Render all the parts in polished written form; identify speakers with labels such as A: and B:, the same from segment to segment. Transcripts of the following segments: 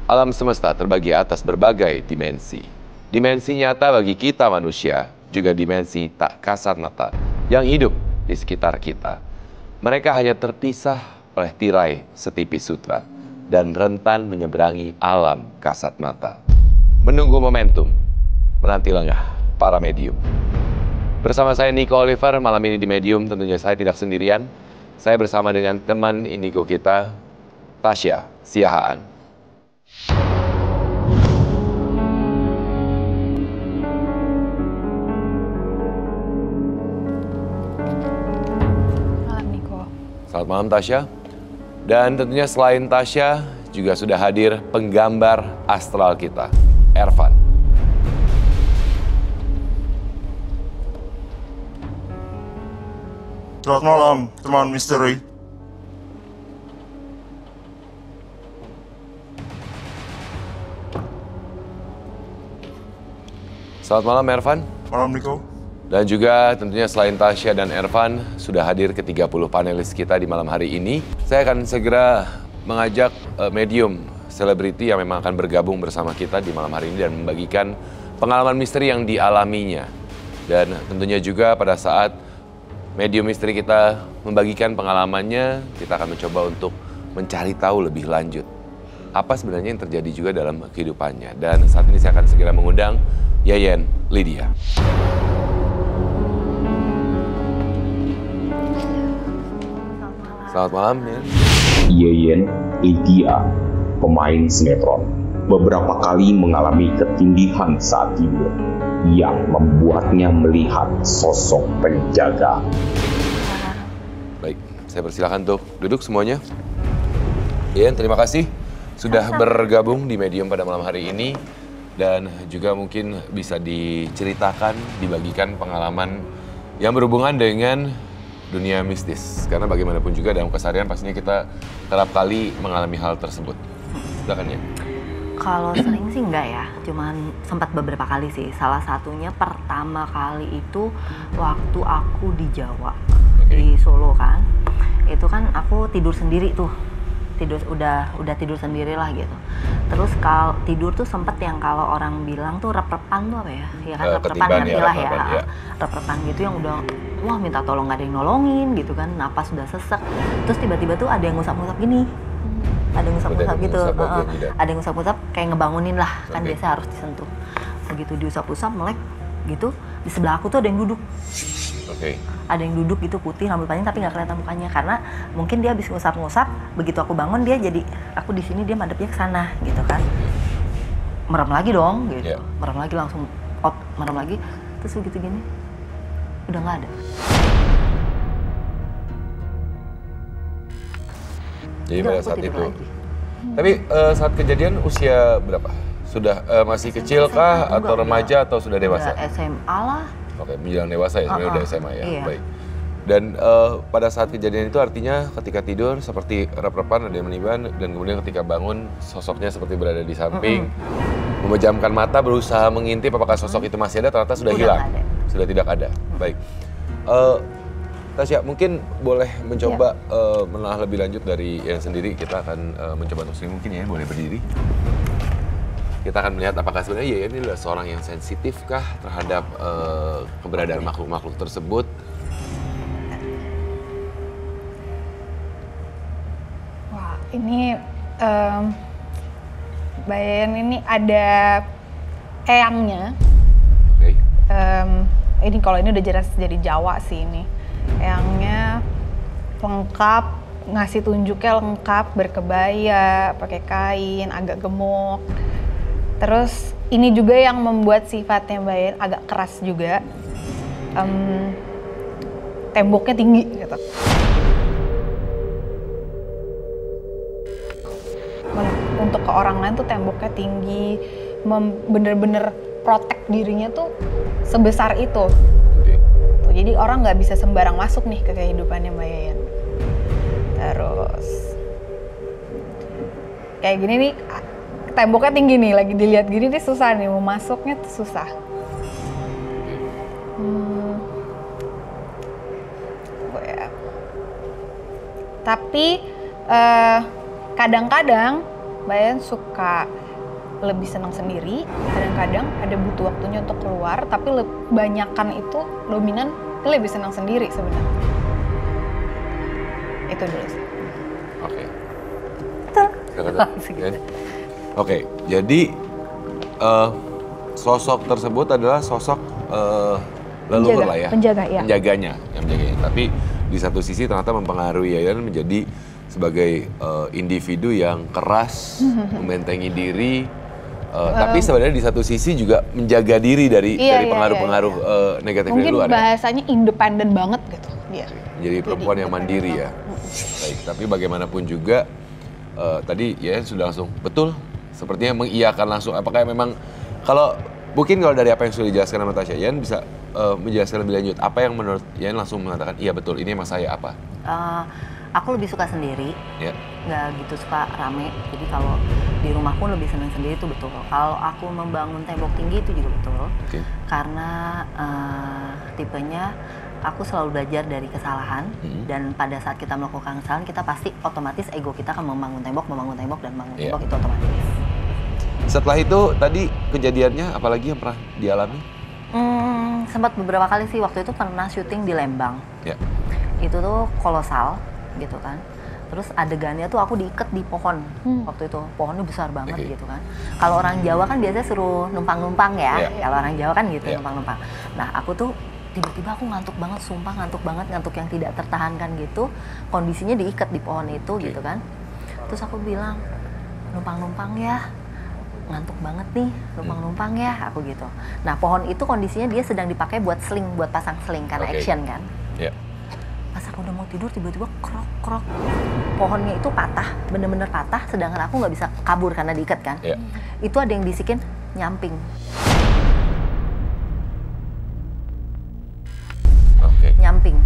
A: Alam semesta terbagi atas berbagai dimensi. Dimensi nyata bagi kita manusia, juga dimensi tak kasat mata yang hidup di sekitar kita. Mereka hanya terpisah oleh tirai setipis sutra dan rentan menyeberangi alam kasat mata. Menunggu momentum, menanti lengah para medium. Bersama saya Nico Oliver, malam ini di Medium tentunya saya tidak sendirian. Saya bersama dengan teman indigo kita, Tasya Siahaan.
B: Malam Nico.
A: Selamat malam Tasya. Dan tentunya selain Tasya, juga sudah hadir penggambar astral kita, Ervan.
C: Selamat malam, teman misteri.
A: Selamat malam Ervan.
C: Malam, Nico.
A: Dan juga tentunya selain Tasya dan Ervan, sudah hadir ke-30 panelis kita di malam hari ini. Saya akan segera mengajak medium selebriti yang memang akan bergabung bersama kita di malam hari ini dan membagikan pengalaman misteri yang dialaminya. Dan tentunya juga pada saat medium misteri kita membagikan pengalamannya, kita akan mencoba untuk mencari tahu lebih lanjut apa sebenarnya yang terjadi juga dalam kehidupannya. Dan saat ini saya akan segera mengundang Yeyen Lydia. Selamat malam, ya.
D: Yeyen Lydia, pemain sinetron, beberapa kali mengalami ketindihan saat tidur yang membuatnya melihat sosok penjaga.
A: Baik, saya persilakan untuk duduk semuanya. Yeyen, terima kasih sudah bergabung di Medium pada malam hari ini. Dan juga mungkin bisa diceritakan, dibagikan pengalaman yang berhubungan dengan dunia mistis. Karena bagaimanapun juga dalam keseharian pastinya kita kerap kali mengalami hal tersebut. Silakan ya.
B: Kalau sering sih enggak ya, cuman sempat beberapa kali sih. Salah satunya pertama kali itu waktu aku di Jawa, di Solo kan. Itu kan aku tidur sendiri tuh. Udah tidur sendiri lah gitu. Terus kalau tidur tuh sempet yang kalau orang bilang tuh rep-repan tuh apa ya? Ya kan rep-repan ngerti lah ya. Rep-repan gitu yang udah wah minta tolong gak ada yang nolongin gitu kan, napas sudah sesek. Terus tiba-tiba tuh ada yang ngusap-ngusap gini. Ada yang ngusap-ngusap gitu. Ada yang ngusap-ngusap kayak ngebangunin lah, kan biasa harus disentuh. Begitu diusap-usap melek gitu, di sebelah aku tuh ada yang duduk. Ada yang duduk gitu putih, rambut panjang tapi nggak kelihatan mukanya karena mungkin dia habis ngusap-ngusap, begitu aku bangun dia jadi aku di sini dia madepnya ke sana gitu kan. Merem lagi dong gitu. Merem lagi langsung out, merem lagi terus begitu gini. Udah nggak ada.
A: Jadi pada saat itu. Tapi saat kejadian usia berapa? Sudah masih kecil kah atau remaja atau sudah dewasa?
B: Udah SMA lah.
A: Oke, menjelang dewasa ya, sebenarnya udah SMA ya.
B: Iya.
A: Baik. Dan pada saat kejadian itu artinya ketika tidur seperti rep-repan ada yang meniban dan kemudian ketika bangun sosoknya seperti berada di samping, memejamkan mata berusaha mengintip apakah sosok itu masih ada, ternyata sudah hilang, sudah tidak ada. Baik. Tasya, mungkin boleh mencoba menelaah lebih lanjut dari yang sendiri. Kita akan mencoba untuk sendiri, mungkin ya boleh berdiri. Kita akan melihat apakah sebenarnya Yeyen ini adalah seorang yang sensitif kah terhadap keberadaan makhluk-makhluk tersebut.
E: Wah, ini Mbak Yeyen ini ada eyangnya. Ini kalau ini udah jelas jadi Jawa sih ini. Eyangnya lengkap, ngasih tunjuknya lengkap, berkebaya, pakai kain, agak gemuk. Terus ini juga yang membuat sifatnya Mbak Yeyen agak keras juga. Temboknya tinggi gitu. Untuk ke orang lain tuh temboknya tinggi, bener-bener protek dirinya tuh sebesar itu. Tuh, jadi orang nggak bisa sembarang masuk nih ke kehidupannya Mbak Yeyen. Terus kayak gini nih, temboknya tinggi nih, lagi dilihat gini nih susah nih, mau masuknya tuh susah. Tapi kadang-kadang Mbak Yayan suka lebih senang sendiri, kadang-kadang ada butuh waktunya untuk keluar, tapi banyakan itu dominan lebih senang sendiri sebenarnya. Itu dulu sih.
A: Oke.
B: Segitu.
A: Oke, jadi sosok tersebut adalah sosok leluhur lah ya. Penjaganya. Tapi di satu sisi ternyata mempengaruhi Yayan menjadi sebagai individu yang keras, membentengi diri, tapi sebenarnya di satu sisi juga menjaga diri dari pengaruh-pengaruh negatif dari luar.
E: Mungkin bahasanya independen banget gitu dia.
A: Jadi perempuan yang mandiri ya. Baik, tapi bagaimanapun juga tadi Yayan sudah langsung betul, sepertinya mengiyakan langsung. Apakah memang kalau dari apa yang sudah dijelaskan sama Tasya, Yayan bisa menjelaskan lebih lanjut apa yang menurut Yayan langsung mengatakan iya betul ini emang saya apa?
B: Aku lebih suka sendiri, nggak gitu suka rame. Jadi kalau di rumah pun lebih senang sendiri itu betul. Kalau aku membangun tembok tinggi itu juga betul, karena tipenya aku selalu belajar dari kesalahan dan pada saat kita melakukan kesalahan kita pasti otomatis ego kita akan membangun tembok dan bangun tembok itu otomatis.
A: Setelah itu tadi kejadiannya apalagi yang pernah dialami?
B: Sempat beberapa kali sih, waktu itu pernah syuting di Lembang. Itu tuh kolosal gitu kan. Terus adegannya tuh aku diikat di pohon. Waktu itu pohonnya besar banget gitu kan. Kalau orang Jawa kan biasanya suruh numpang-numpang ya. Kalau orang Jawa kan gitu numpang-numpang. Nah, aku tuh tiba-tiba aku ngantuk banget, sumpah ngantuk banget, ngantuk yang tidak tertahankan gitu. Kondisinya diikat di pohon itu gitu kan. Terus aku bilang, numpang-numpang ya. Ngantuk banget nih, numpang-numpang ya, aku gitu. Nah, pohon itu kondisinya dia sedang dipakai buat sling, buat pasang sling karena action kan. Pas aku udah mau tidur tiba-tiba krok. Pohonnya itu patah, bener-bener patah, sedangkan aku nggak bisa kabur karena diikat kan. Itu ada yang bisikin nyamping. Nyamping,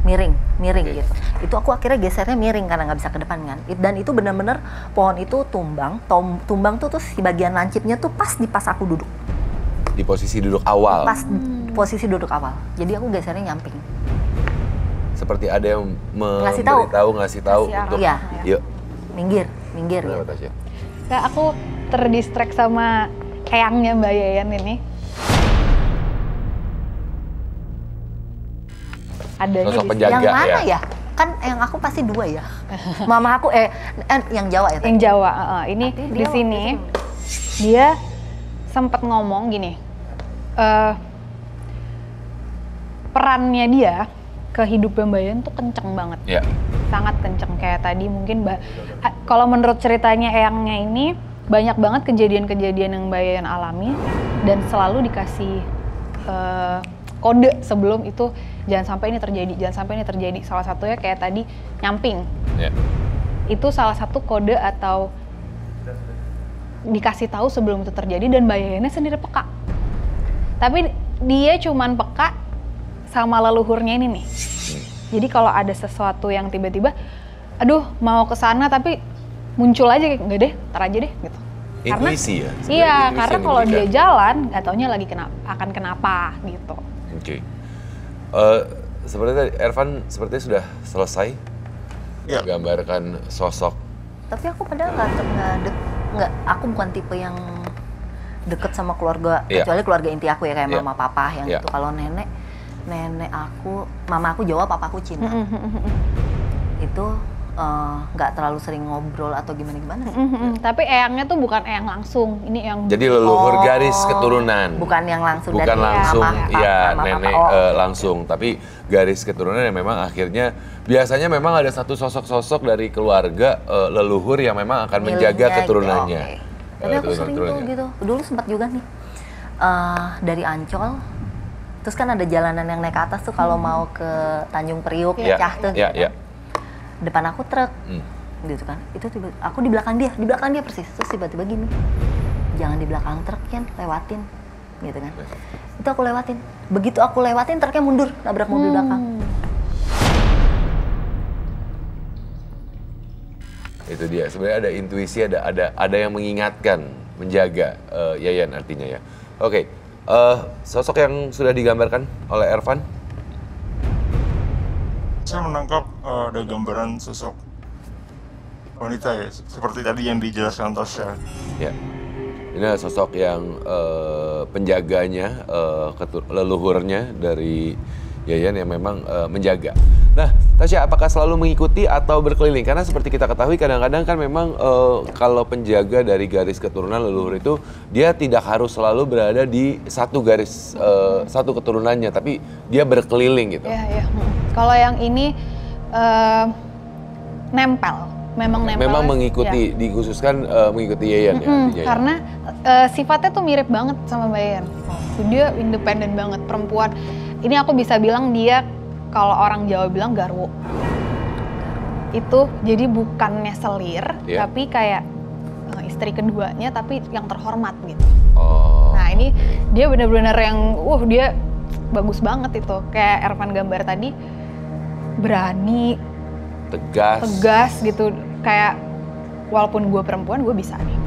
B: miring gitu. Itu aku akhirnya gesernya miring karena nggak bisa ke depan kan. Dan itu bener-bener pohon itu tumbang tuh si bagian lancipnya tuh pas aku duduk.
A: Di posisi duduk awal.
B: Pas posisi duduk awal. Jadi aku gesernya nyamping.
A: Seperti ada yang ngasih tahu untuk yuk
B: minggir gitu.
E: Kak, aku terdistract sama eyangnya Mbak Yayan ini. Adanya
A: sosok penjaga
B: yang mana ya? Kan yang aku pasti dua ya. Mama aku yang Jawa ya.
E: Yang Jawa. Ini di sini dia sempat ngomong gini. Perannya dia ke hidupnya Mbak Yayan tuh kenceng banget. Sangat kenceng kayak tadi mungkin kalau menurut ceritanya eyangnya ini banyak banget kejadian-kejadian yang Mbak Yayan alami dan selalu dikasih kode sebelum itu jangan sampai ini terjadi. Salah satunya kayak tadi nyamping. Itu salah satu kode atau dikasih tahu sebelum itu terjadi dan Mbak Yayannya sendiri peka. Tapi dia cuman peka sama leluhurnya ini nih. Jadi kalau ada sesuatu yang tiba-tiba aduh mau ke sana tapi muncul aja kayak enggak deh, ntar aja deh gitu.
A: Intuisi ya?
E: Iya, karena kalau dia jalan nggak taunya lagi akan kenapa gitu.
A: Sepertinya Ervan sepertinya sudah selesai menggambarkan sosok.
B: Tapi aku padahal nggak, aku bukan tipe yang deket sama keluarga, kecuali keluarga inti aku ya kayak mama papa yang itu. Kalau mama aku Jawa, papa aku Cina. Itu nggak terlalu sering ngobrol atau gimana.
E: Tapi eyangnya tuh bukan eyang langsung, ini eyang.
A: Jadi leluhur garis keturunan.
B: Bukan yang langsung
A: bukan
B: dari
A: langsung,
B: mama,
A: nenek langsung, tapi garis keturunan yang memang akhirnya biasanya memang ada satu sosok-sosok dari keluarga leluhur yang memang akan menjaga keturunannya.
B: Tapi aku sering tuh gitu. Dulu sempat juga nih dari Ancol. Terus kan ada jalanan yang naik ke atas tuh kalau mau ke Tanjung Priuk, Cah tuh gitu kan. Depan aku truk, gitu kan. Itu aku di belakang dia persis. Terus tiba-tiba gini, jangan di belakang truk Ken, lewatin, gitu kan. Itu aku lewatin. Begitu aku lewatin, truknya mundur, nabrak mobil belakang.
A: Itu dia. Sebenarnya ada intuisi, ada yang mengingatkan, menjaga Yayan artinya ya. Oke. Sosok yang sudah digambarkan oleh Ervan?
C: Saya menangkap ada gambaran sosok wanita ya, seperti tadi yang dijelaskan Tosya.
A: Ya. Ini adalah sosok yang penjaganya, leluhurnya dari Yayan yang memang menjaga. Nah, Tasya, apakah selalu mengikuti atau berkeliling? Karena seperti kita ketahui kadang-kadang kan memang kalau penjaga dari garis keturunan leluhur itu dia tidak harus selalu berada di satu garis satu keturunannya, tapi dia berkeliling gitu.
E: Iya. Kalau yang ini nempel. Memang nempel.
A: Memang mengikuti, dikhususkan mengikuti Yayan ya. Artinya,
E: karena sifatnya tuh mirip banget sama Mbak Yayan. Dia independen banget, perempuan. Ini aku bisa bilang dia, kalau orang Jawa bilang garwo. Itu jadi bukannya selir, tapi kayak istri keduanya, tapi yang terhormat gitu. Nah ini dia benar-benar yang, dia bagus banget itu. Kayak Ervan gambar tadi, berani, tegas gitu, kayak walaupun gue perempuan gue bisa nih.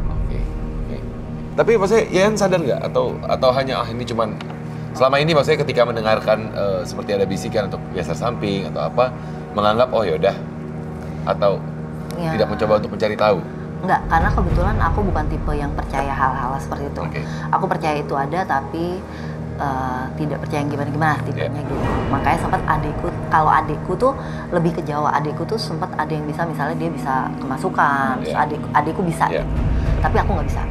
A: Oke. Tapi maksudnya Yayan sadar nggak atau hanya ini cuman selama ini maksudnya ketika mendengarkan seperti ada bisikan untuk geser samping atau apa menganggap yaudah atau tidak mencoba untuk mencari tahu?
B: Enggak, karena kebetulan aku bukan tipe yang percaya hal-hal seperti itu. Aku percaya itu ada tapi tidak percaya yang gimana-gimana tipenya gitu. Makanya sempat kalau adikku tuh lebih ke Jawa. Adikku tuh sempat ada yang bisa, misalnya dia bisa kemasukan, terus adikku bisa gitu. Tapi aku nggak bisa.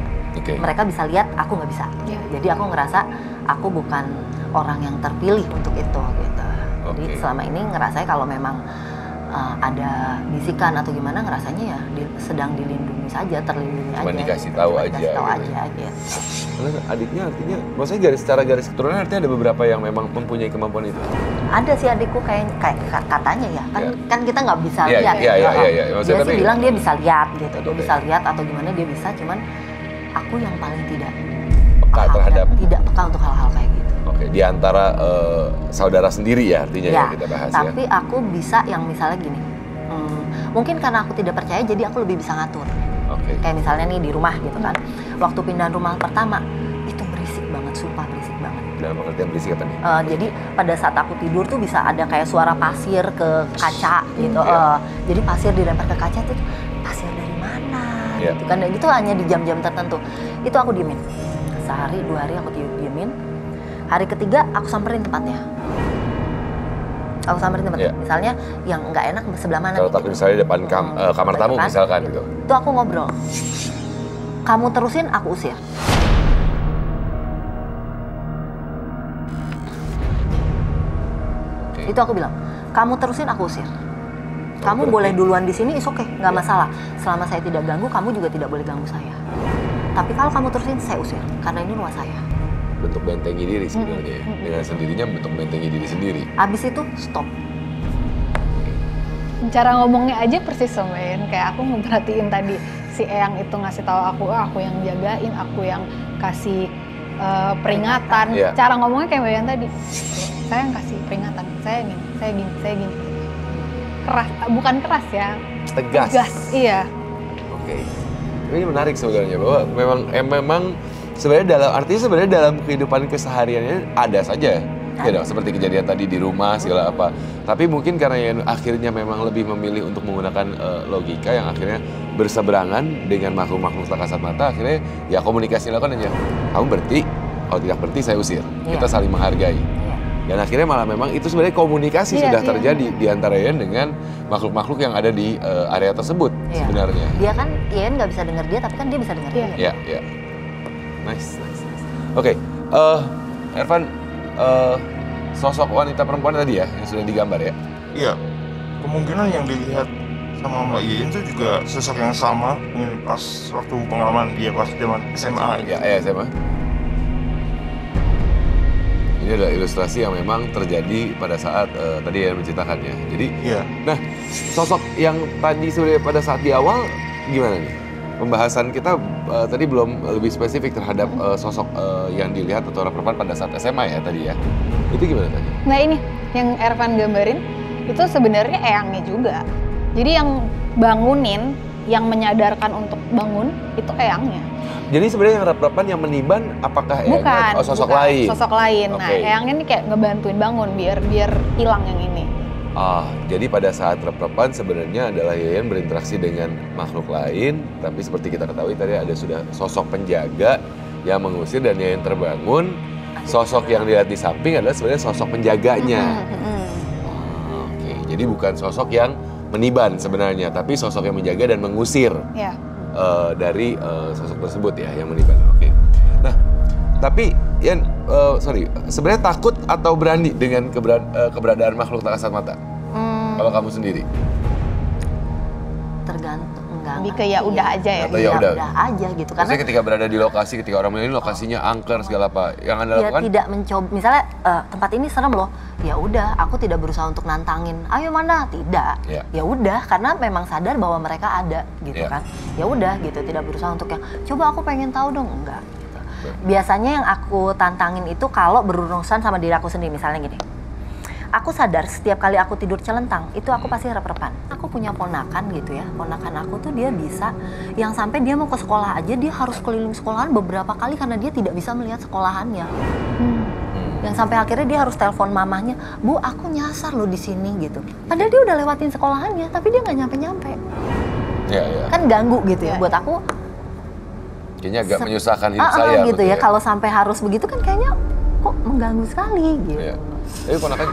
B: Mereka bisa lihat, aku nggak bisa. Jadi aku ngerasa aku bukan orang yang terpilih untuk itu gitu. Jadi selama ini ngerasanya kalau memang ada bisikan atau gimana, ngerasanya ya sedang dilindungi saja, terlindungi aja.
A: Cuma dikasih tahu aja. Karena adiknya artinya, maksudnya secara garis keturunan artinya ada beberapa yang memang mempunyai kemampuan itu.
B: Ada sih adikku kayak katanya ya, kan kita nggak bisa lihat.
A: Iya.
B: Dia sih bilang dia bisa lihat gitu, dia bisa lihat atau gimana dia bisa, cuman aku yang paling tidak
A: peka terhadap,
B: tidak peka untuk hal-hal kayak gitu.
A: Oke, di antara saudara sendiri ya artinya ya kita bahas ya.
B: Tapi aku bisa yang misalnya gini, mungkin karena aku tidak percaya jadi aku lebih bisa ngatur. Kayak misalnya nih di rumah gitu kan, waktu pindahan rumah pertama itu berisik banget, sumpah berisik banget.
A: Dalam pengertian berisik apa nih?
B: Jadi pada saat aku tidur tuh bisa ada kayak suara pasir ke kaca gitu. Jadi pasir dilempar ke kaca tuh, pasir dari mana gitu kan. Dan itu hanya di jam-jam tertentu. Itu aku diemin. Sehari, 2 hari aku diemin. Hari ketiga aku samperin tempatnya. Misalnya yang nggak enak sebelah mana.
A: Kalau takut misalnya depan kamar tamu misalkan gitu.
B: Itu aku ngobrol. Kamu terusin, aku usir. Itu aku bilang, kamu terusin, aku usir. Kamu boleh duluan di sini, is oke, nggak masalah. Selama saya tidak ganggu, kamu juga tidak boleh ganggu saya. Tapi kalau kamu terusin, saya usir, karena ini rumah saya.
A: Bentuk bentengi diri sebenarnya ya. Dengan sendirinya bentuk bentengi diri sendiri.
B: Abis itu stop.
E: Cara ngomongnya aja persis sama Yayan. Kayak aku ngeperhatiin tadi si Eyang itu ngasih tahu aku yang jagain, aku yang kasih peringatan. Cara ngomongnya kayak Mbak Yayan tadi. Saya yang kasih peringatan. Saya gini. Keras, bukan keras ya.
A: Tegas.
E: Iya.
A: Ini menarik sebenarnya bahwa memang sebenarnya dalam kehidupan kesehariannya ada saja. Ya dong, seperti kejadian tadi di rumah segala apa. Tapi mungkin karena yang akhirnya memang lebih memilih untuk menggunakan logika yang akhirnya berseberangan dengan makhluk-makhluk tak kasat mata, akhirnya ya komunikasi lakukan aja. Kamu berhenti, kalau tidak berhenti saya usir. Kita saling menghargai. Dan akhirnya malah memang itu sebenarnya komunikasi sudah terjadi di antara Yayan dengan makhluk-makhluk yang ada di area tersebut sebenarnya.
B: Dia kan, Yayan nggak bisa dengar dia, tapi kan dia bisa dengar dia.
A: Iya. Nice. Oke, Ervan, sosok wanita perempuan tadi ya yang sudah digambar ya?
C: Iya, kemungkinan yang dilihat sama Mbak Yayan itu juga sosok yang sama ini pas waktu pengalaman dia pas zaman SMA.
A: Ya, SMA. Ini adalah ilustrasi yang memang terjadi pada saat tadi yang menceritakannya. Jadi, nah sosok yang tadi sudah pada saat di awal gimana nih? Pembahasan kita tadi belum lebih spesifik terhadap sosok yang dilihat atau orang perempuan pada saat SMA ya tadi ya. Itu gimana tadi?
E: Nah ini yang Ervan gambarin itu sebenarnya Eyangnya juga. Jadi yang bangunin, yang menyadarkan untuk bangun itu Eyangnya.
A: Jadi sebenarnya yang rep-repan yang meniban apakah
E: Eyangnya?
A: Sosok lain?
E: Sosok lain. Nah Eyangnya ini kayak ngebantuin bangun biar hilang yang ini.
A: Jadi pada saat rep-repan sebenarnya adalah Yayan berinteraksi dengan makhluk lain, tapi seperti kita ketahui tadi ada sudah sosok penjaga yang mengusir dan Yayan terbangun. Sosok yang dilihat di samping adalah sebenarnya sosok penjaganya. Oke, jadi bukan sosok yang meniban sebenarnya, tapi sosok yang menjaga dan mengusir dari sosok tersebut ya yang meniban. Oke. Nah, tapi Yan, sebenarnya takut atau berani dengan keberadaan makhluk tak kasat mata? Kalau kamu sendiri?
B: Tergantung, enggak.
E: Lebih ke ya udah aja ya.
A: Atau ya udah
B: aja gitu. Karena
A: maksudnya ketika berada di lokasi, ketika orang bilang ini lokasinya angker segala apa, yang Anda lakukan?
B: tidak mencoba. Misalnya tempat ini serem loh. Ya udah, aku tidak berusaha untuk nantangin. Ayo mana? Tidak. Ya udah, karena memang sadar bahwa mereka ada gitu kan. Ya udah gitu, tidak berusaha untuk yang coba aku pengen tahu dong, enggak. Biasanya yang aku tantangin itu kalau berurusan sama diri aku sendiri. Misalnya gini, aku sadar setiap kali aku tidur celentang, itu aku pasti rep-repan. Aku punya ponakan gitu ya, ponakan aku tuh dia bisa, yang sampai dia mau ke sekolah aja, dia harus keliling sekolahan beberapa kali karena dia tidak bisa melihat sekolahannya. Yang sampai akhirnya dia harus telepon mamahnya, Bu, aku nyasar loh di sini gitu. Padahal dia udah lewatin sekolahannya, tapi dia nggak nyampe-nyampe. Kan ganggu gitu ya, buat aku.
A: Kayaknya agak menyusahkan hidup saya
B: gitu ya. Kalau sampai harus begitu kan kayaknya kok mengganggu sekali gitu.
A: Tapi ponakan